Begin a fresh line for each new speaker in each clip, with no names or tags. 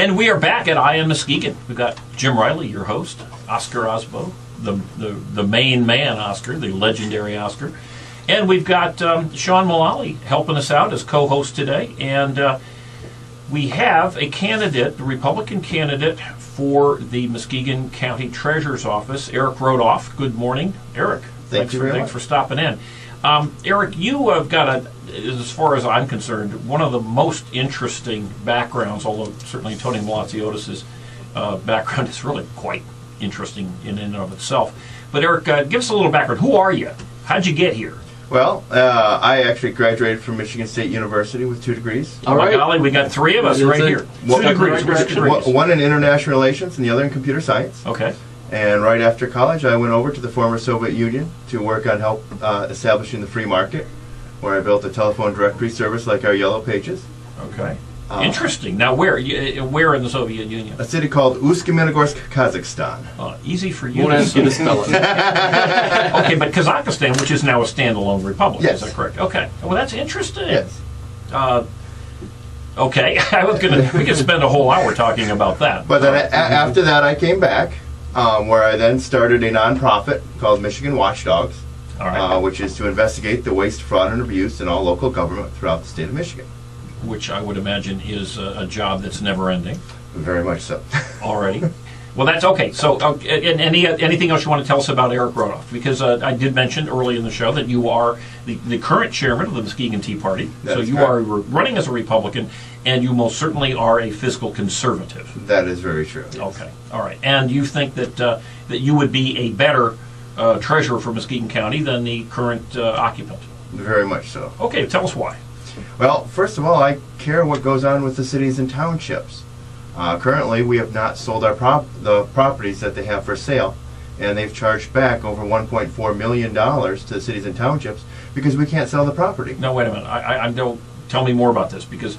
And we are back at I Am Muskegon. We've got Jim Riley, your host, Oscar Osbo, the main man, Oscar, the legendary Oscar. And we've got Sean Mullally helping us out as co-host today. And we have a candidate, the Republican candidate for the Muskegon County Treasurer's Office, Eric Rothoff. Good morning, Eric.
Thanks
for stopping in. Eric, you have got as far as I'm concerned, one of the most interesting backgrounds, although certainly Tony Malaziotis' background is really quite interesting in and of itself. But Eric, give us a little background. Who are you? How'd you get here?
Well, I actually graduated from Michigan State University with 2 degrees.
All right. Golly, we got 3 of us right here. 2 degrees. Which degrees?
One in international relations and the other in computer science.
Okay.
And right after college, I went over to the former Soviet Union to work on help establishing the free market, where I built a telephone directory service like our Yellow Pages.
Okay. Interesting. Now, where in the Soviet Union?
A city called Uсть-Kamenogorsk, Kazakhstan.
Easy for you.
Won't ask you to spell it.
Okay, but Kazakhstan, which is now a standalone republic,
yes.
Is that correct? Okay. Well, that's interesting.
Yes.
Okay, we could spend a whole hour talking about that.
But then after that, I came back, where I then started a nonprofit called Muskegon Watchdogs,
All right.
which is to investigate the waste, fraud, and abuse in all local government throughout the state of Michigan.
Which I would imagine is a job that's never ending.
Very much so.
Already. Well, that's okay. So, and anything else you want to tell us about Eric Rothoff? Because I did mention early in the show that you are the current chairman of the Muskegon Tea Party. So you are running as a Republican, and you most certainly are a fiscal conservative.
That is very true. Yes.
Okay. All right. And you think that that you would be a better treasurer for Muskegon County than the current occupant?
Very much so.
Okay. Tell us why.
Well, first of all, I care what goes on with the cities and townships. Currently, we have not sold our the properties that they have for sale, and they've charged back over $1.4 million to the cities and townships because we can't sell the property.
No, wait a minute. I don't. Tell me more about this, because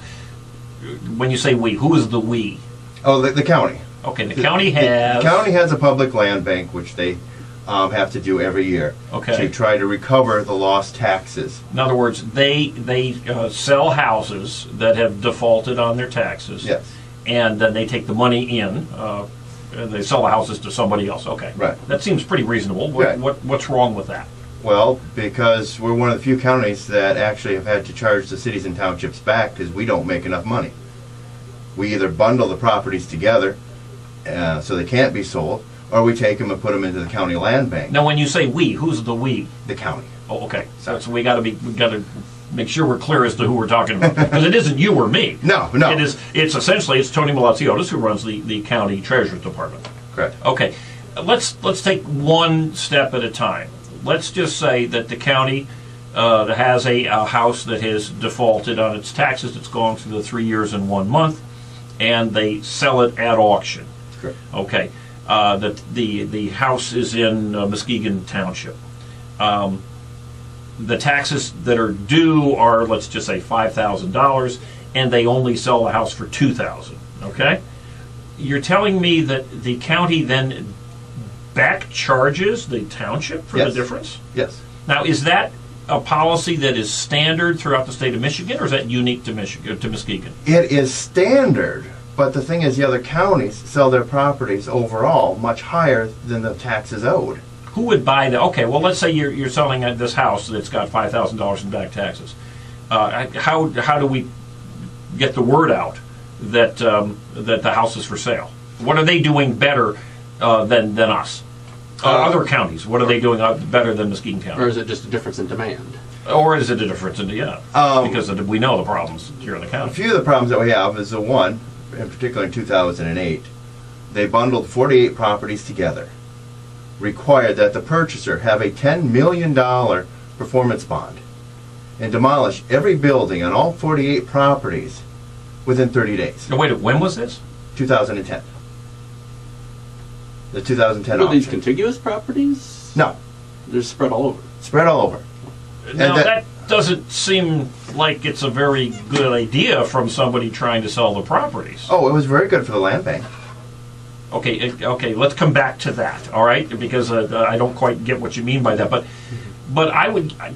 when you say we, who is the we?
Oh, the county.
Okay, the county has...
The county has a public land bank, which they have to do every year to try to recover the lost taxes.
In other words, they sell houses that have defaulted on their taxes.
Yes.
And then they take the money in, and they sell the houses to somebody else. Okay.
Right.
That seems pretty reasonable.
Right.
What's wrong with that?
Well, because we're one of the few counties that actually have had to charge the cities and townships back because we don't make enough money. We either bundle the properties together so they can't be sold, or we take them and put them into the county land bank.
Now, when you say we, who's the we?
The county.
Oh, okay. So we got to make sure we're clear as to who we're talking about, because it isn't you or me.
No.
It's essentially Tony Malaziotis who runs the county treasurer's department.
Correct.
Okay. Let's take one step at a time. Let's just say that the county has a house that has defaulted on its taxes. It's gone through the 3 years and 1 month, and they sell it at auction.
Correct.
Okay. The house is in Muskegon Township. The taxes that are due are, let's just say, $5,000, and they only sell the house for $2,000. Okay. You're telling me that the county then back charges the township for the difference?
Yes.
Now, is that a policy that is standard throughout the state of Michigan, or is that unique to Muskegon?
It is standard, but the thing is the other counties sell their properties overall much higher than the taxes owed.
Who would buy that? Okay, well, let's say you're selling this house that's got $5,000 in back taxes. How do we get the word out that that the house is for sale? What are they doing better than us? Other counties, what are they doing better than Muskegon County?
Or is it just a difference in demand?
Or is it a difference in because we know the problems here in the county.
A few of the problems that we have is the one, in particular in 2008, they bundled 48 properties together, required that the purchaser have a $10 million performance bond, and demolish every building on all 48 properties within 30 days.
No, wait, when was this?
2010. The 2010
Are
auction.
these contiguous properties?
No.
They're spread all over.
Spread all over.
Now, that doesn't seem like it's a very good idea from somebody trying to sell the properties.
Oh, it was very good for the land bank.
Okay, let's come back to that, all right? Because I don't quite get what you mean by that, but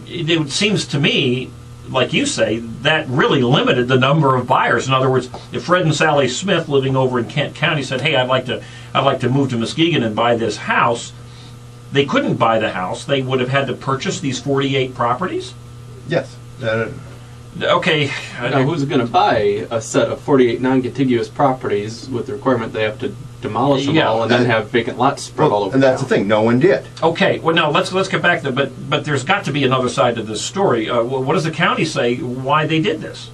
it seems to me like you say, that really limited the number of buyers. In other words, if Fred and Sally Smith living over in Kent County said, "Hey, I'd like to move to Muskegon and buy this house," they couldn't buy the house. They would have had to purchase these 48 properties.
Yes.
Okay.
Now, who's going to buy a set of 48 non-contiguous properties with the requirement they have to demolish them all and then have vacant lots spread all over
And that's the thing, no one did.
Okay, well now let's get back to but there's got to be another side to this story. What does the county say why they did this?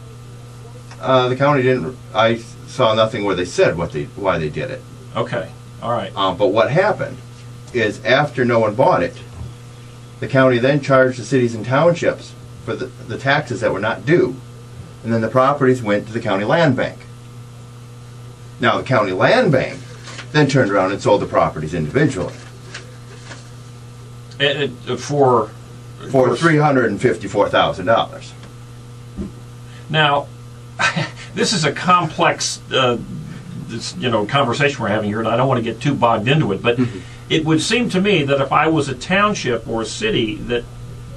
The county didn't. I saw nothing where they said why they did it.
Okay, all right.
But what happened is after no one bought it, the county then charged the cities and townships for the taxes that were not due, and then the properties went to the county land bank. Now the county land bank then turned around and sold the properties individually
For
$354,000.
Now, this is a complex conversation we're having here, and I don't want to get too bogged into it, but it would seem to me that if I was a township or a city that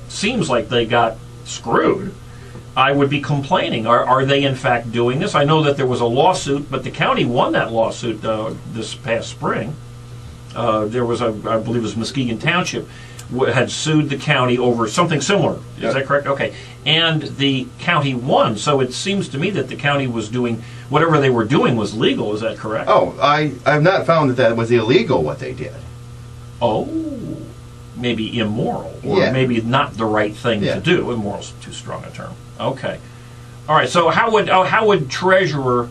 seems like they got screwed, I would be complaining. Are they in fact doing this? I know that there was a lawsuit, but the county won that lawsuit this past spring. There was I believe it was Muskegon Township had sued the county over something similar. Is that correct? Okay. And the county won. So it seems to me that the county was doing whatever they were doing was legal. Is that correct?
Oh, I've not found that was illegal what they did.
Oh, maybe immoral, or maybe not the right thing to do. Immoral's too strong a term. Okay. All right. So how would Treasurer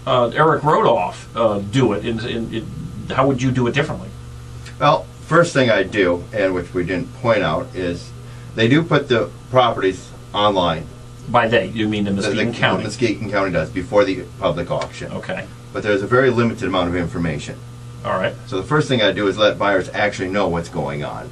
Eric Rothoff do it? How would you do it differently?
Well, first thing I do, and which we didn't point out, is they do put the properties online.
By they, you mean the Muskegon County?
The Muskegon County does, before the public auction.
Okay.
But there's a very limited amount of information.
All right.
So the first thing I do is let buyers actually know what's going on,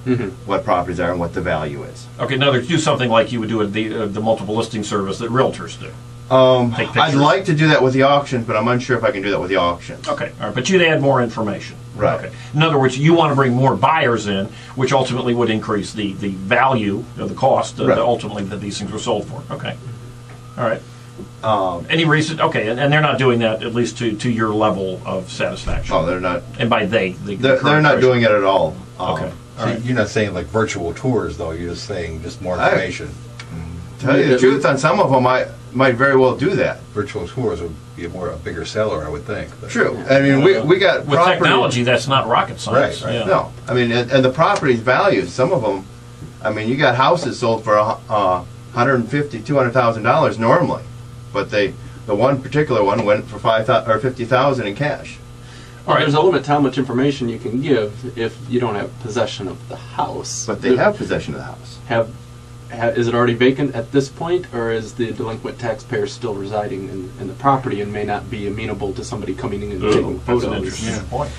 what properties are, and what the value is.
Okay, in other words, do something like you would do at the multiple listing service that realtors do.
I'd like to do that with the auction, but I'm unsure if I can do that with the auction.
Okay, all right, but you'd add more information.
Right.
Okay. In other words, you want to bring more buyers in, which ultimately would increase the value, the cost, ultimately that these things were sold for. Okay. All right. Any reason? Okay, and they're not doing that, at least to your level of satisfaction.
Oh, they're not.
And by
they're not doing it at all.
Okay.
So you're not saying like virtual tours, though. You're just saying just more information.
Tell you the truth, on some of them, I might very well do that.
Virtual tours would be a bigger seller, I would think. But.
True. I mean, we got
with technology. That's not rocket science.
Right.
Yeah.
No, I mean, and the property's values. Some of them, I mean, you got houses sold for $150,000, $200,000 normally, but the one particular one went for $50,000 in cash.
All right. There's a limit to how much information you can give if you don't have possession of the house.
But they have possession of the house.
Is it already vacant at this point, or is the delinquent taxpayer still residing in the property and may not be amenable to somebody coming in and taking photos?
That's an interesting point.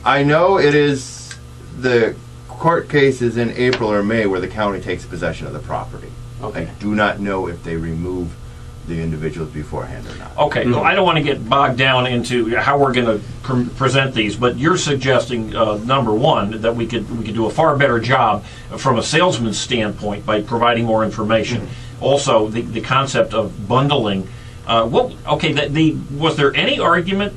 I know it is the court case is in April or May where the county takes possession of the property.
Okay.
I do not know if they remove the individuals beforehand or not.
Okay, well, I don't want to get bogged down into how we're going to present these, but you're suggesting, number one, that we could do a far better job from a salesman's standpoint by providing more information. Also, the concept of bundling. Was there any argument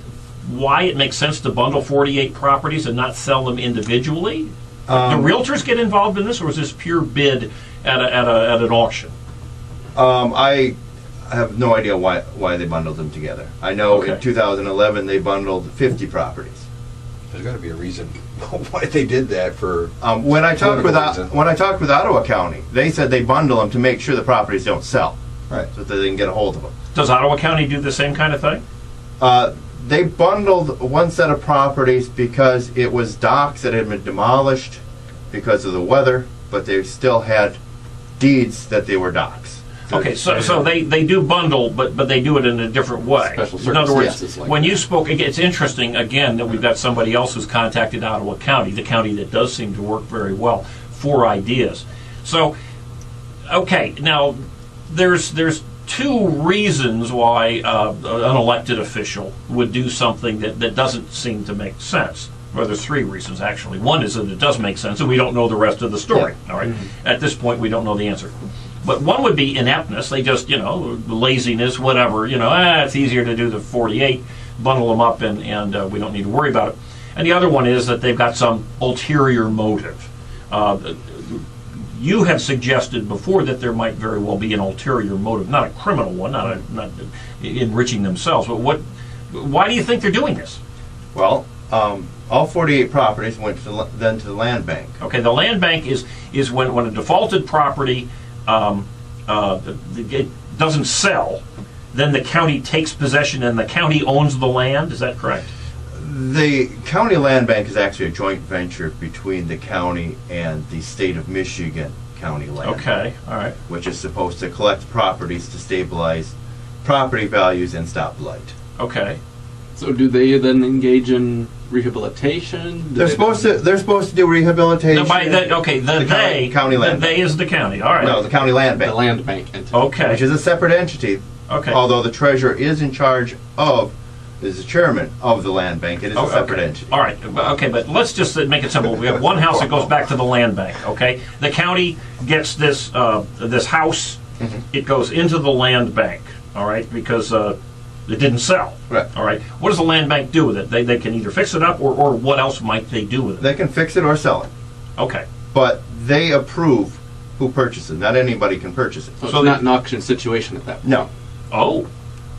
why it makes sense to bundle 48 properties and not sell them individually? Do realtors get involved in this, or is this pure bid at an auction?
I have no idea why they bundled them together. I know in 2011 they bundled 50 properties.
There's got to be a reason why they did that. For
when I talked with Ottawa County, they said they bundle them to make sure the properties don't sell,
right?
So that they can get a hold of them.
Does Ottawa County do the same kind of thing?
They bundled one set of properties because it was docks that had been demolished because of the weather, but they still had deeds that they were docks.
Okay, so they do bundle, but they do it in a different way.
Special
in other words,
circumstances
when you spoke, it's interesting again that we've got somebody else who's contacted Ottawa County, the county that does seem to work very well for ideas. So, okay, now there's two reasons why an elected official would do something that doesn't seem to make sense. Well, there's three reasons, actually. One is that it does make sense, and we don't know the rest of the story. All right. At this point, we don't know the answer. But one would be ineptness. They just, laziness, whatever. It's easier to do the 48, bundle them up, and we don't need to worry about it. And the other one is that they've got some ulterior motive. You have suggested before that there might very well be an ulterior motive, not a criminal one, not enriching themselves. But why do you think they're doing this?
Well, all 48 properties went then to the land bank.
Okay, the land bank is when a defaulted property it doesn't sell, then the county takes possession and the county owns the land. Is that correct?
The county land bank is actually a joint venture between the county and the state of Michigan county land.
Okay, all right.
Which is supposed to collect properties to stabilize property values and stop blight.
Okay.
So do they then engage in rehabilitation?
They're supposed to do rehabilitation.
The
county land.
The they is the county. All right.
No, the county land bank.
The land bank entity.
Okay.
Which is a separate entity.
Okay.
Although the treasurer is in charge of, is the chairman of the land bank. It is a separate entity.
All right. Okay, but let's just make it simple. We have one house that goes back to the land bank. Okay. The county gets this house.
Mm-hmm.
It goes into the land bank. All right, because it didn't sell.
Right.
All right. What does the land bank do with it? They can either fix it up or what else might they do with it?
They can fix it or sell it.
Okay.
But they approve who purchases. Not anybody can purchase it.
So it's not an auction situation at that point.
No.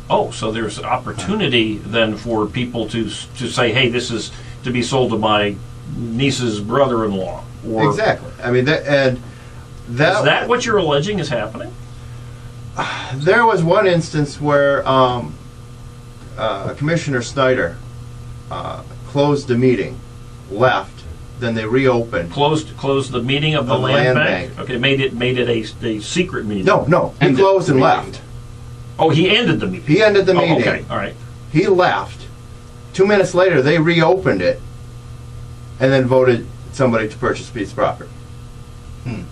Oh, so there's opportunity then for people to say, hey, this is to be sold to my niece's brother-in-law. Or
Exactly. I mean,
is that what you're alleging is happening?
There was one instance where Commissioner Snyder closed the meeting, left, then they reopened.
Closed the meeting of the land bank? Okay, made it a secret meeting.
No, he closed and left.
Oh, he ended the meeting.
He ended the meeting.
Okay, all right.
He left. 2 minutes later, they reopened it, and then voted somebody to purchase a piece of property.
And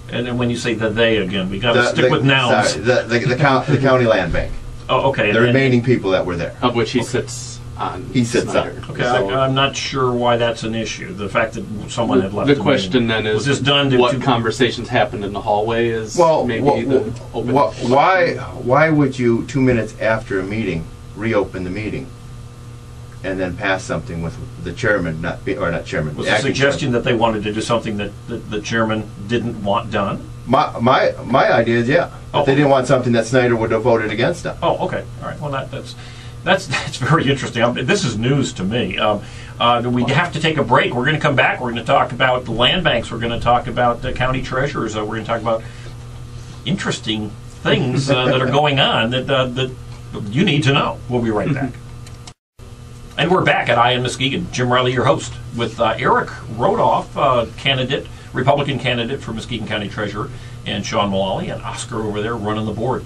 then when you say the they again, we got to stick with nouns.
Sorry, the county land bank.
Oh, okay.
The remaining people that were there.
Of which he sits on.
He sits
Snyder.
on.
Okay,
So
I'm not sure why that's an issue. The fact that someone had left.
the question then is,
was this done
what conversations happened in the hallway is maybe the open.
Why would you 2 minutes after a meeting reopen the meeting and then pass something with the chairman, not chairman?
Was the suggestion that they wanted to do something that the chairman didn't want done?
My idea is that they didn't want something that Snyder would have voted against them.
Oh, okay, all right. Well, that's very interesting. This is news to me. We have to take a break. We're going to come back. We're going to talk about the land banks. We're going to talk about the county treasurers. We're going to talk about interesting things that are going on that you need to know. We'll be right back. And we're back at I Am Muskegon. Jim Riley, your host, with Eric Rothoff, Republican candidate for Muskegon County Treasurer, and Sean Mullally and Oscar over there running the board.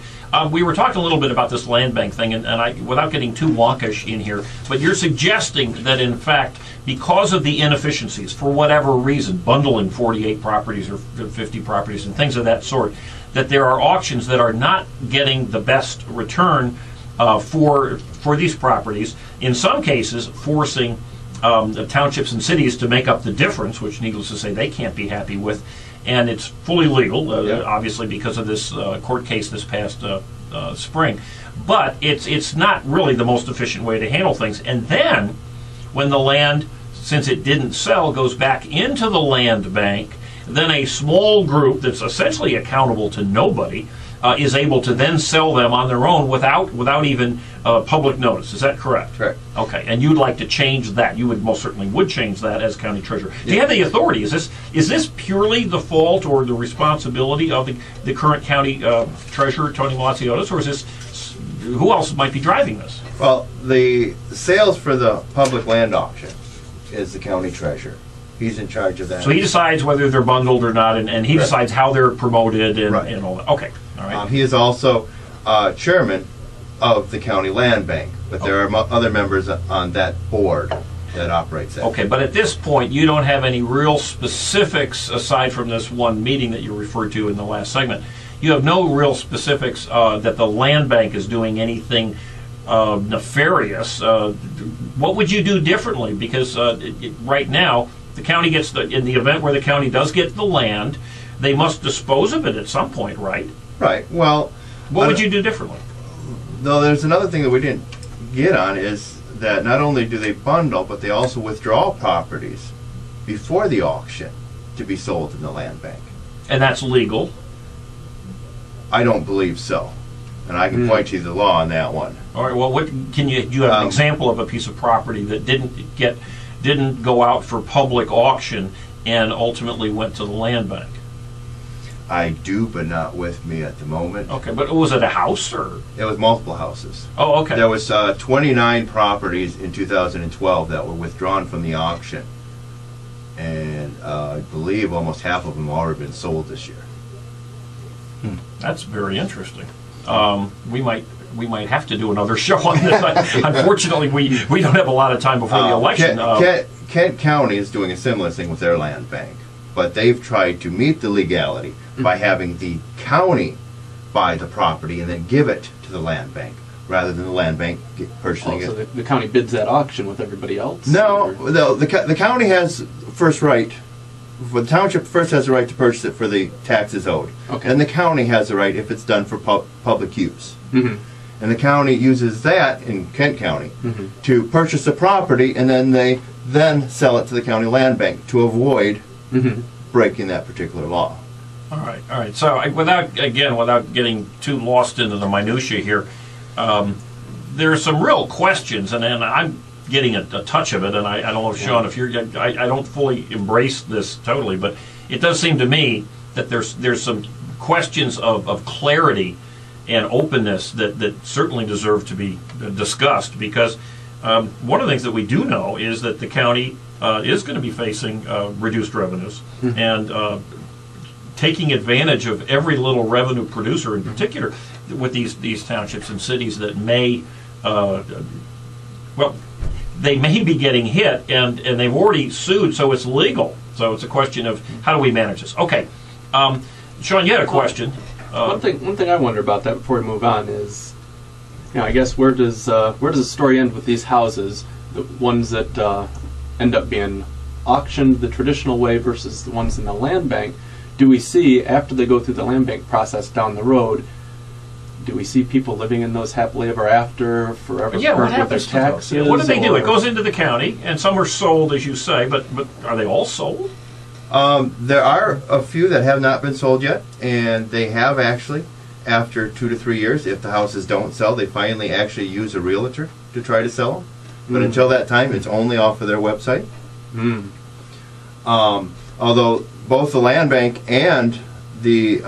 We were talking a little bit about this land bank thing, and I, without getting too wonkish in here, but you're suggesting that, in fact, because of the inefficiencies, for whatever reason, bundling 48 properties or 50 properties and things of that sort, that there are auctions that are not getting the best return for these properties, in some cases forcing the townships and cities to make up the difference, which needless to say they can't be happy with, and it's fully legal, obviously because of this court case this past spring, but it's not really the most efficient way to handle things. And then when the land, since it didn't sell, goes back into the land bank, then a small group that's essentially accountable to nobody is able to then sell them on their own without even public notice. Is that correct?
Correct.
Okay, and you'd like to change that. You would most certainly would change that as county treasurer. Do you have the authority? Is this purely the fault or the responsibility of the current county treasurer, Tony Malaziotis, or is this, who else might be driving this?
Well, the sales for the public land auction is the county treasurer. He's in charge of that.
So he decides whether they're bundled or not, and he decides how they're promoted and all that. Okay, all right.
He is also chairman of the county land bank, but there are other members on that board that operates that.
Okay, but at this point, you don't have any real specifics aside from this one meeting that you referred to in the last segment. You have no real specifics that the land bank is doing anything nefarious. What would you do differently? Because right now, the county gets in the event where the county does get the land, they must dispose of it at some point, right?
Right. Well,
What would you do differently?
though there's another thing that we didn't get on is that not only do they bundle, but they also withdraw properties before the auction to be sold in the land bank.
And that's legal.
I don't believe so, and I can point you the law on that one.
All right. Well, what can you? Do you have an example of a piece of property that didn't go out for public auction and ultimately went to the land bank?
I do, but not with me at the moment.
Okay, but was it a house or?
It was multiple houses.
Oh, okay.
There was 29 properties in 2012 that were withdrawn from the auction, and I believe almost half of them have already been sold this year.
That's very interesting. We might have to do another show on this. Unfortunately, we don't have a lot of time before the election.
Kent County is doing a similar thing with their land bank, but they've tried to meet the legality by having the county buy the property and then give it to the land bank, rather than the land bank purchasing
So
it.
the county bids that auction with everybody else?
No,
or-
the county has first right. The township first has the right to purchase it for the taxes owed.
Okay.
And the county has the right if it's done for public use.
Mhm.
And the county uses that in Kent County
Mhm.
to purchase the property, and then they sell it to the county land bank to avoid
Mhm.
breaking that particular law.
All right. So without getting too lost into the minutia here, there are some real questions, and I'm getting a touch of it, and I don't know if Sean, if you're, I don't fully embrace this totally, but it does seem to me that there's some questions of clarity and openness that certainly deserve to be discussed, because one of the things that we do know is that the county is going to be facing reduced revenues, and taking advantage of every little revenue producer, in particular with these townships and cities that may, they may be getting hit, and they've already sued, so it's legal. So it's a question of how do we manage this? Okay, Sean, you had a question.
One thing I wonder about that before we move on is, I guess where does the story end with these houses, the ones that end up being auctioned the traditional way versus the ones in the land bank? Do we see, after they go through the land bank process down the road, do we see people living in those happily ever after, forever
Yeah, what
current with their
happens to those?
taxes?
Yeah, what do they do? It
or-
goes into the county, and some are sold, as you say, but are they all sold?
There are a few that have not been sold yet, and they have actually, after 2 to 3 years, if the houses don't sell, they finally actually use a realtor to try to sell them. But until that time, it's only off of their website. Although both the land bank and the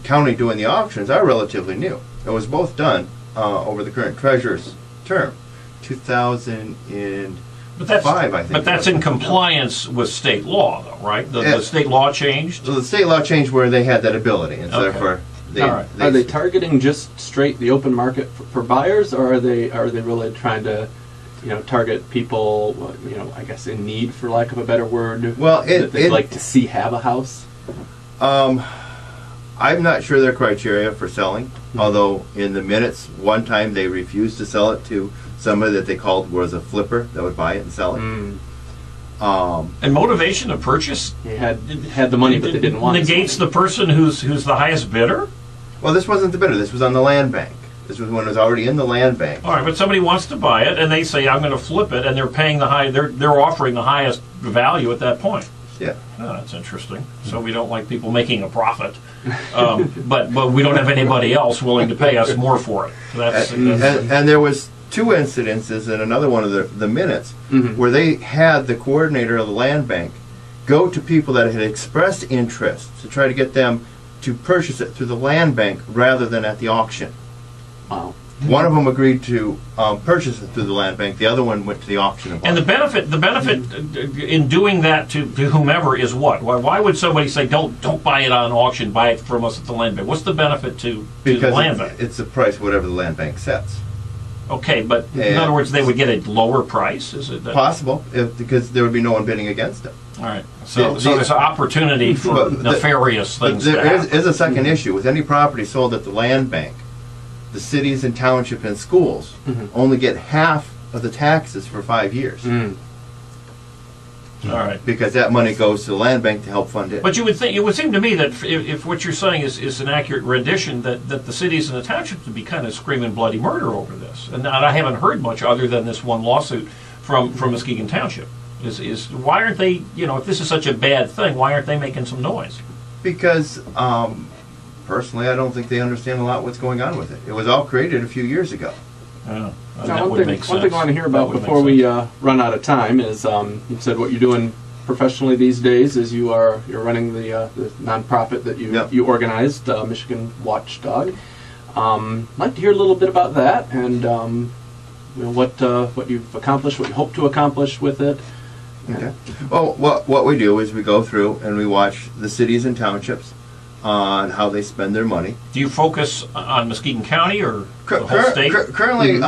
county doing the auctions are relatively new. It was both done over the current treasurer's term, 2005, I think.
But that's in compliance with state law, though, right? The state law changed.
So the state law changed where they had that ability, and so
Okay.
therefore
All right.
Are they targeting just straight the open market for buyers, or are they really trying to, target people, I guess in need, for lack of a better word,
Well,
that they'd like to see have a house?
I'm not sure their criteria for selling, although in the minutes, one time they refused to sell it to somebody that they called was a flipper that would buy it and sell it.
And motivation to purchase
They had the money, but they didn't want
negates
it.
the person who's the highest bidder.
Well, this wasn't the bidder. This was on the land bank. This was when it was already in the land bank.
All right, but somebody wants to buy it, and they say, "I'm going to flip it," and they're paying they're offering the highest value at that point.
Yeah.
Oh, that's interesting. So we don't like people making a profit, but we don't have anybody else willing to pay us more for it. So that's
And there was 2 incidences in another one of the minutes where they had the coordinator of the land bank go to people that had expressed interest to try to get them to purchase it through the land bank rather than at the auction.
Wow.
One of them agreed to purchase it through the land bank. The other one went to the auction and bought
And the
it.
benefit in doing that to whomever is what? Why would somebody say don't buy it on auction, buy it from us at the land bank? What's the benefit to the
Because
land bank?
it's the price whatever the land bank sets.
Okay, but in
And-
other words, they would get a lower price. Is it?
Possible, because there would be no one bidding against it.
All right. So
The-
there's an opportunity for
But the-
nefarious
But
things to
there
happen.
is a second issue. With any property sold at the land bank, the cities and township and schools only get half of the taxes for 5 years.
All right.
because that money goes to the land bank to help fund it.
But you would think, it would seem to me that if what you're saying is an accurate rendition, that the cities and the townships would be kind of screaming bloody murder over this. And I haven't heard much other than this one lawsuit from Muskegon Township. Is why aren't they, if this is such a bad thing, why aren't they making some noise?
Because personally, I don't think they understand a lot what's going on with it. It was all created a few years ago.
That
Now,
would make sense.
one thing I want to hear about
That would
before
make
we
sense.
run out of time is you said what you're doing professionally these days is you're running the nonprofit that
Yep.
you organized, Michigan Watchdog. I'd like to hear a little bit about that and what you've accomplished, what you hope to accomplish with it.
Okay. Well, what we do is we go through and we watch the cities and townships on how they spend their money.
Do you focus on Muskegon County or the whole state?
Currently,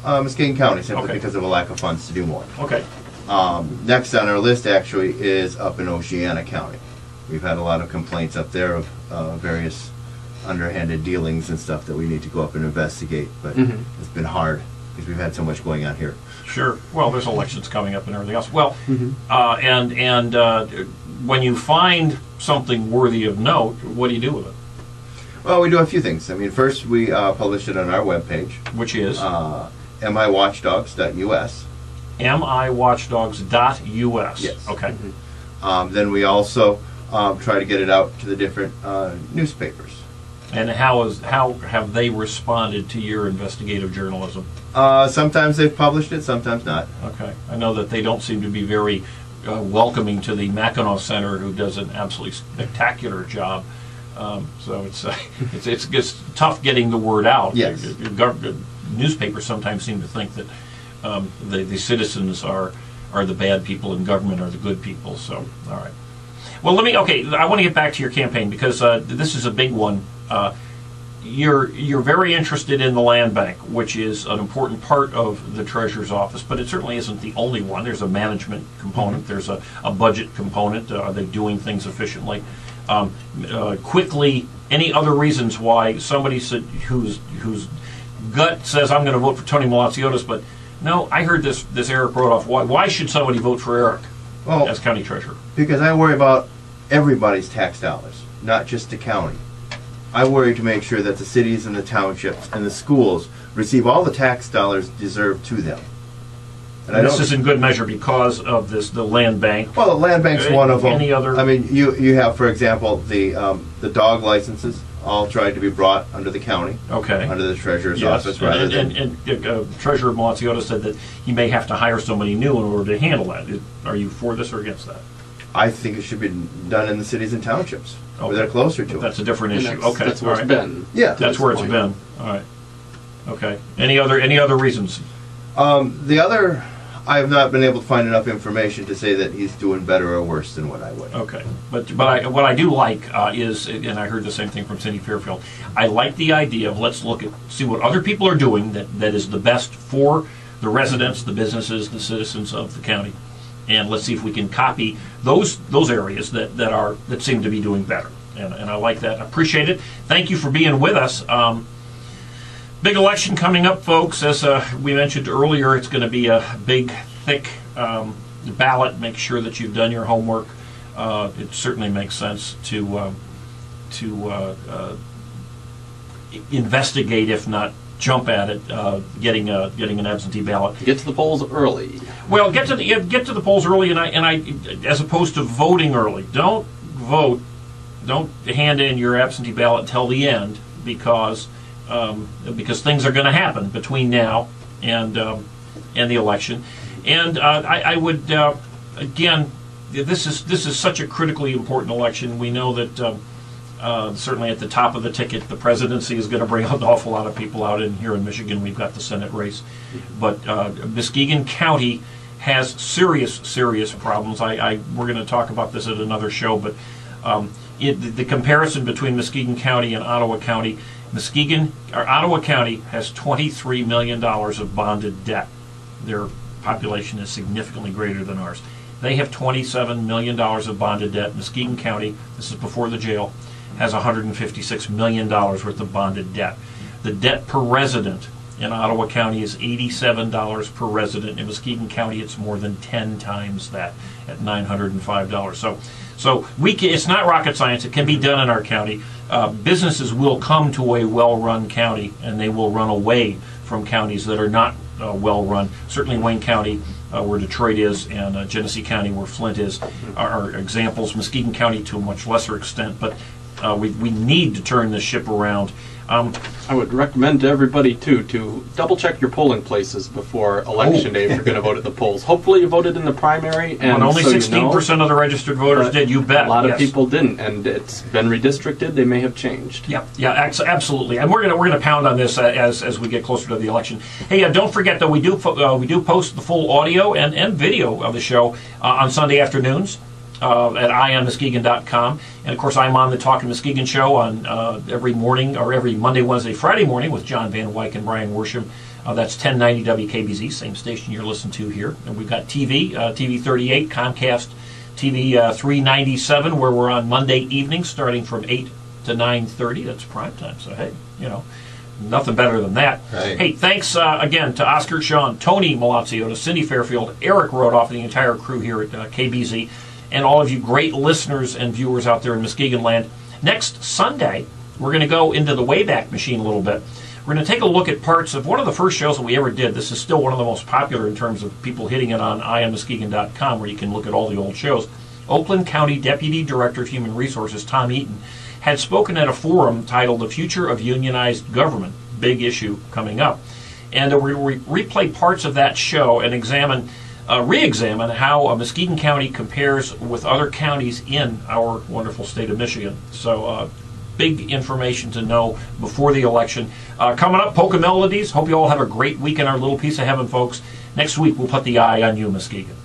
Muskegon County, simply
Okay.
because of a lack of funds to do more.
Okay.
Next on our list, actually, is up in Oceana County. We've had a lot of complaints up there of various underhanded dealings and stuff that we need to go up and investigate, but it's been hard because we've had so much going on here.
Sure. Well, there's elections coming up and everything else. Well, and when you find something worthy of note, what do you do with it?
Well, we do a few things. I mean, first we publish it on our webpage,
Which is
miwatchdogs.us.
miwatchdogs.us.
Yes.
Okay.
Then we also try to get it out to the different newspapers.
And how have they responded to your investigative journalism?
Sometimes they've published it, sometimes not.
Okay. I know that they don't seem to be very welcoming to the Mackinac Center, who does an absolutely spectacular job. So it's just tough getting the word out.
Yes.
Newspapers sometimes seem to think that the citizens are the bad people and government are the good people. So, all right. Well, I want to get back to your campaign because this is a big one. You're very interested in the land bank, which is an important part of the treasurer's office, but it certainly isn't the only one. There's a management component. There's a budget component. Are they doing things efficiently? Quickly, any other reasons why somebody whose gut says I'm going to vote for Tony Malaciotis, but no, I heard this Eric Rothoff. Why should somebody vote for Eric as county treasurer?
Because I worry about everybody's tax dollars, not just the county. I worry to make sure that the cities and the townships and the schools receive all the tax dollars deserved to them.
And this is in good measure because of the land bank.
Well, the land bank's one of them.
Any other?
I mean, you have, for example, the dog licenses all tried to be brought under the county,
Okay.
under the treasurer's
Yes,
office, rather than.
and Treasurer Malaciotis said that he may have to hire somebody new in order to handle that. Are you for this or against that?
I think it should be done in the cities and townships, where
Okay.
they're closer to
That's
it.
a different
And
issue.
that's,
Okay,
that's where
all
it's
right.
been.
Yeah.
That's where it's
point.
been. All right. Okay. Any other reasons?
The other, I have not been able to find enough information to say that he's doing better or worse than what I would.
Okay, but what I do like is, and I heard the same thing from Cindy Fairfield. I like the idea of let's see what other people are doing that is the best for the residents, the businesses, the citizens of the county, and let's see if we can copy those areas that seem to be doing better. And I like that. I appreciate it. Thank you for being with us. Big election coming up, folks. As we mentioned earlier, it's going to be a big, thick ballot. Make sure that you've done your homework. It certainly makes sense to investigate, if not jump at it, getting an absentee ballot.
Get to the polls early.
Well, get to the polls early, and I as opposed to voting early. Don't vote. Don't hand in your absentee ballot until the end because things are going to happen between now and the election. And I would again, this is such a critically important election. We know that certainly at the top of the ticket, the presidency is going to bring an awful lot of people out. And here in Michigan, we've got the Senate race, but Muskegon County has serious problems. We're going to talk about this at another show, but the comparison between Muskegon County and Ottawa County. Ottawa County has $23 million of bonded debt. Their population is significantly greater than ours. They have $27 million of bonded debt. Muskegon County, this is before the jail, has $156 million worth of bonded debt. The debt per resident in Ottawa County is $87 per resident. In Muskegon County, it's more than 10 times that at $905. So it's not rocket science. It can be done in our county. Businesses will come to a well-run county, and they will run away from counties that are not well-run. Certainly Wayne County, where Detroit is, and Genesee County, where Flint is, are examples. Muskegon County to a much lesser extent, but we need to turn this ship around.
I would recommend to everybody, too, to double-check your polling places before Election Day if you're going to vote at the polls. Hopefully you voted in the primary. And
only 16% of the registered voters did, you bet.
A lot of people didn't, and it's been redistricted. They may have changed.
Yeah, absolutely. And we're gonna pound on this as we get closer to the election. Hey, don't forget that we do post the full audio and video of the show on Sunday afternoons. At ionmuskegon.com. And of course, I'm on the Talkin' Muskegon show on every morning, or every Monday, Wednesday, Friday morning with John Van Wyck and Brian Worsham. That's 1090 WKBZ, same station you're listening to here. And we've got TV, TV 38, Comcast TV 397, where we're on Monday evenings starting from 8 to 9:30. That's prime time. So, hey, nothing better than that.
Right.
Hey, thanks again to Oscar, Sean, Tony Malazio, to Cindy Fairfield, Eric Rothoff, and the entire crew here at KBZ. And all of you great listeners and viewers out there in Muskegon land. Next Sunday, we're going to go into the Wayback Machine a little bit. We're going to take a look at parts of one of the first shows that we ever did. This is still one of the most popular in terms of people hitting it on ionmuskegon.com, where you can look at all the old shows. Oakland County Deputy Director of Human Resources, Tom Eaton, had spoken at a forum titled The Future of Unionized Government, big issue coming up. And we replay parts of that show and re-examine how Muskegon County compares with other counties in our wonderful state of Michigan. So big information to know before the election. Coming up, Polka Melodies. Hope you all have a great week in our little piece of heaven, folks. Next week, we'll put the eye on you, Muskegon.